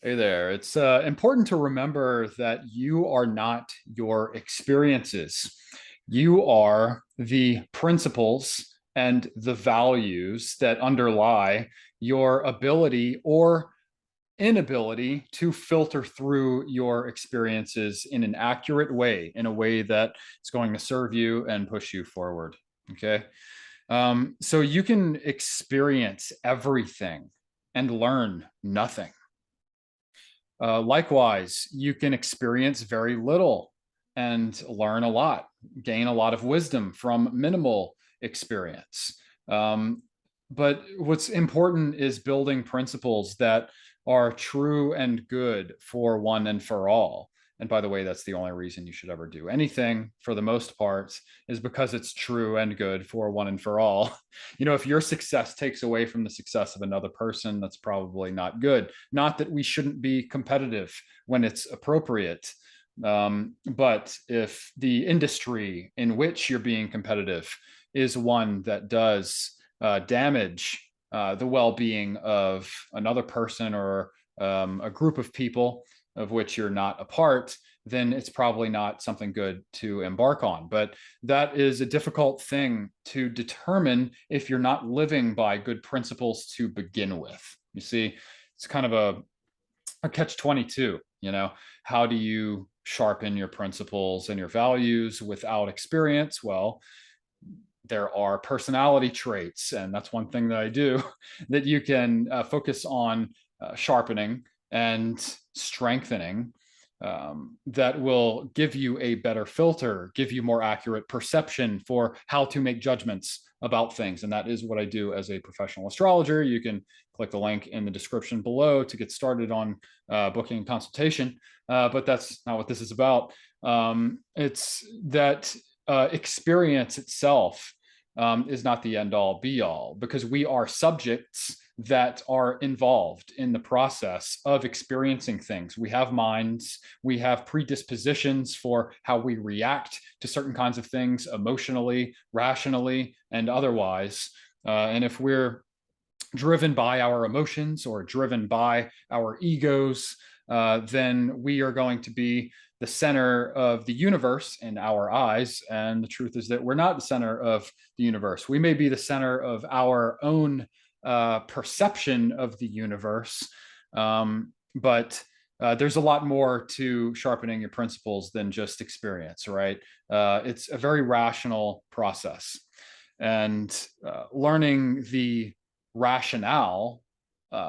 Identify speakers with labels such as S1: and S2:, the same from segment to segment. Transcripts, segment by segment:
S1: Hey there. It's important to remember that you are not your experiences. You are the principles and the values that underlie your ability or inability to filter through your experiences in an accurate way, in a way that is going to serve you and push you forward. Okay. So you can experience everything and learn nothing. Likewise, you can experience very little and learn a lot, gain a lot of wisdom from minimal experience. Um, but what's important is building principles that are true and good for one and for all. And by the way, that's the only reason you should ever do anything for the most part, is because it's true and good for one and for all. If your success takes away from the success of another person, that's probably not good. Not that we shouldn't be competitive when it's appropriate. But if the industry in which you're being competitive is one that does damage the well being of another person or a group of people of which you're not a part, then it's probably not something good to embark on. But that is a difficult thing to determine if you're not living by good principles to begin with. You see, it's kind of a catch 22. How do you sharpen your principles and your values without experience? Well, there are personality traits, and that's one thing that I do, that you can focus on sharpening and strengthening, that will give you a better filter, give you more accurate perception for how to make judgments about things. And that is what I do as a professional astrologer. You can click the link in the description below to get started on booking a consultation. But that's not what this is about. It's that experience itself is not the end all be all, because we are subjects that are involved in the process of experiencing things. We have minds, we have predispositions for how we react to certain kinds of things emotionally, rationally, and otherwise. And if we're driven by our emotions or driven by our egos, then we are going to be the center of the universe in our eyes. And the truth is that we're not the center of the universe. We may be the center of our own perception of the universe, but there's a lot more to sharpening your principles than just experience, right? It's a very rational process. And learning the rationale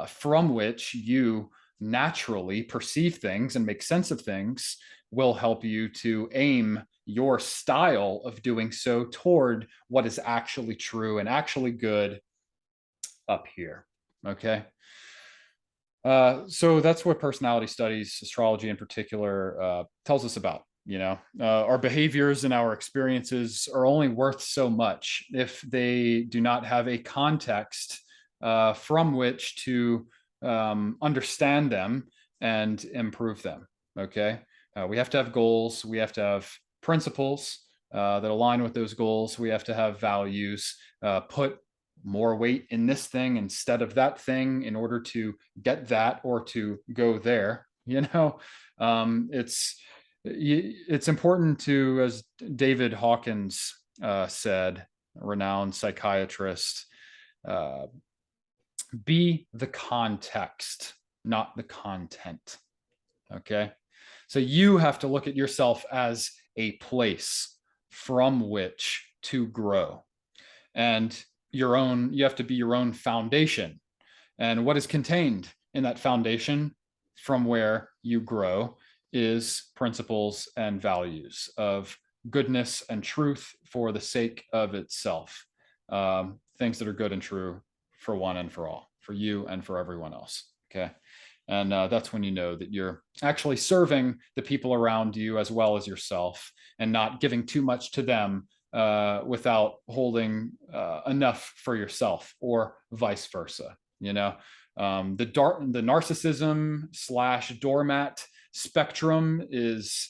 S1: from which you naturally perceive things and make sense of things will help you to aim your style of doing so toward what is actually true and actually good up here. Okay. So that's what personality studies, astrology in particular, tells us about. Our behaviors and our experiences are only worth so much if they do not have a context from which to understand them and improve them. Okay. We have to have goals. We have to have principles that align with those goals. We have to have values, put more weight in this thing instead of that thing in order to get that or to go there. It's important to, as David Hawkins said, a renowned psychiatrist, be the context, not the content. Okay. So you have to look at yourself as a place from which to grow. And you have to be your own foundation. And what is contained in that foundation from where you grow is principles and values of goodness and truth for the sake of itself. Things that are good and true for one and for all, for you and for everyone else. Okay. And that's when you know that you're actually serving the people around you as well as yourself, and not giving too much to them without holding enough for yourself, or vice versa. The narcissism / doormat spectrum is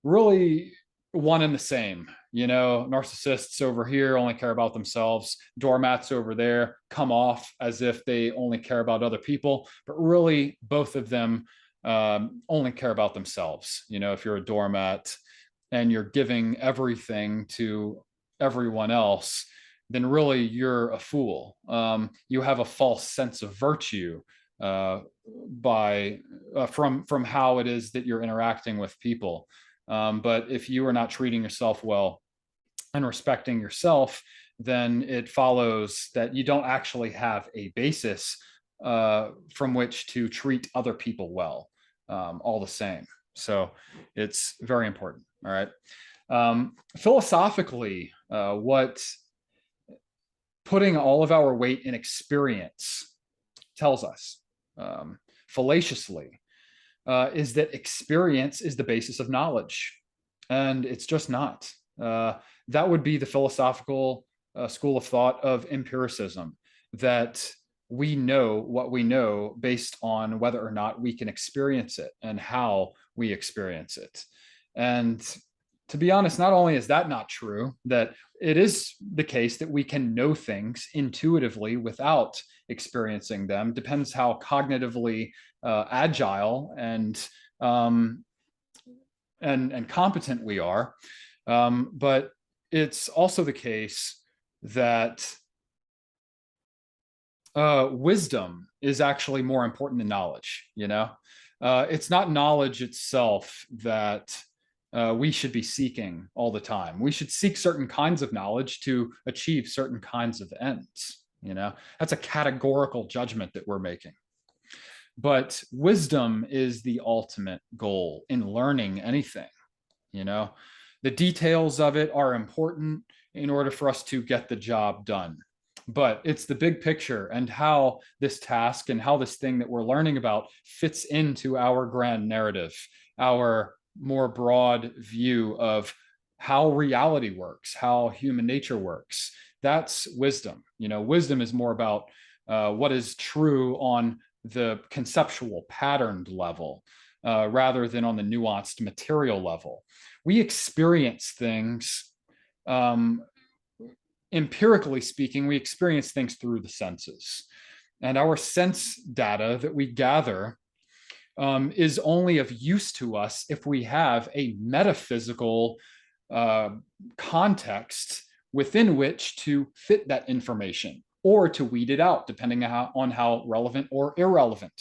S1: really one and the same. Narcissists over here only care about themselves. Doormats over there come off as if they only care about other people, but really both of them only care about themselves. You know, if you're a doormat and you're giving everything to everyone else, then really you're a fool. You have a false sense of virtue uh, from how it is that you're interacting with people. But if you are not treating yourself well and respecting yourself, then it follows that you don't actually have a basis from which to treat other people well, all the same. So it's very important. All right. Philosophically, what putting all of our weight in experience tells us, fallaciously, is that experience is the basis of knowledge. And it's just not. That would be the philosophical school of thought of empiricism, that we know what we know based on whether or not we can experience it and how we experience it. And to be honest, not only is that not true, that it is the case that we can know things intuitively without experiencing them. Depends how cognitively agile and competent we are. But it's also the case that wisdom is actually more important than knowledge. You know, it's not knowledge itself that we should be seeking all the time. We should seek certain kinds of knowledge to achieve certain kinds of ends. You know, that's a categorical judgment that we're making. But wisdom is the ultimate goal in learning anything. You know, the details of it are important in order for us to get the job done. But it's the big picture and how this task and how this thing that we're learning about fits into our grand narrative, our more broad view of how reality works, how human nature works. That's wisdom. You know, wisdom is more about what is true on the conceptual patterned level, rather than on the nuanced material level. We experience things, empirically speaking, we experience things through the senses. And our sense data that we gather is only of use to us if we have a metaphysical context within which to fit that information, or to weed it out, depending on how relevant or irrelevant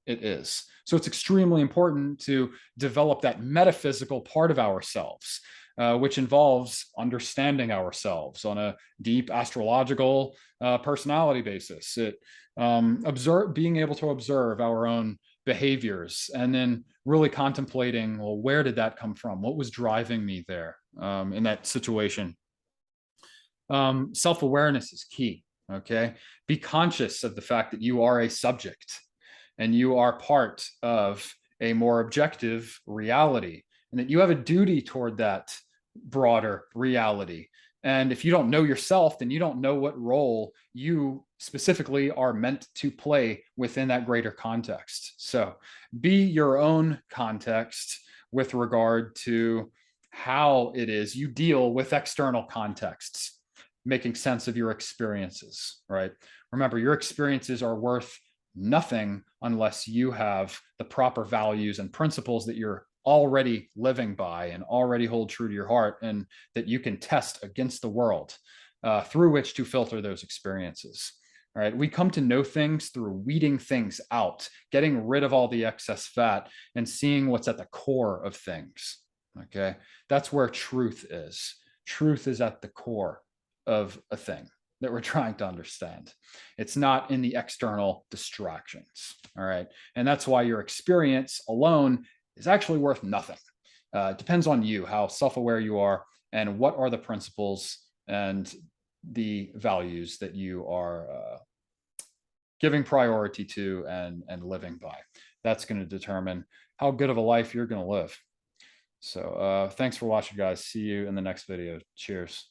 S1: it is. So it's extremely important to develop that metaphysical part of ourselves, which involves understanding ourselves on a deep astrological personality basis. It being able to observe our own behaviors, and then really contemplating, well, where did that come from? What was driving me there in that situation? Self-awareness is key. Okay. Be conscious of the fact that you are a subject and you are part of a more objective reality, and that you have a duty toward that broader reality. And if you don't know yourself, then you don't know what role you specifically are meant to play within that greater context. So be your own context with regard to how it is you deal with external contexts, making sense of your experiences, right? Remember, your experiences are worth nothing unless you have the proper values and principles that you're already living by and already hold true to your heart, and that you can test against the world through which to filter those experiences. All right. We come to know things through weeding things out, getting rid of all the excess fat and seeing what's at the core of things. Okay. That's where truth is. Truth is at the core of a thing that we're trying to understand. It's not in the external distractions. All right. And that's why your experience alone is actually worth nothing. It depends on you, how self-aware you are, and what are the principles and the values that you are giving priority to and living by. That's going to determine how good of a life you're going to live. So thanks for watching, guys. See you in the next video. Cheers.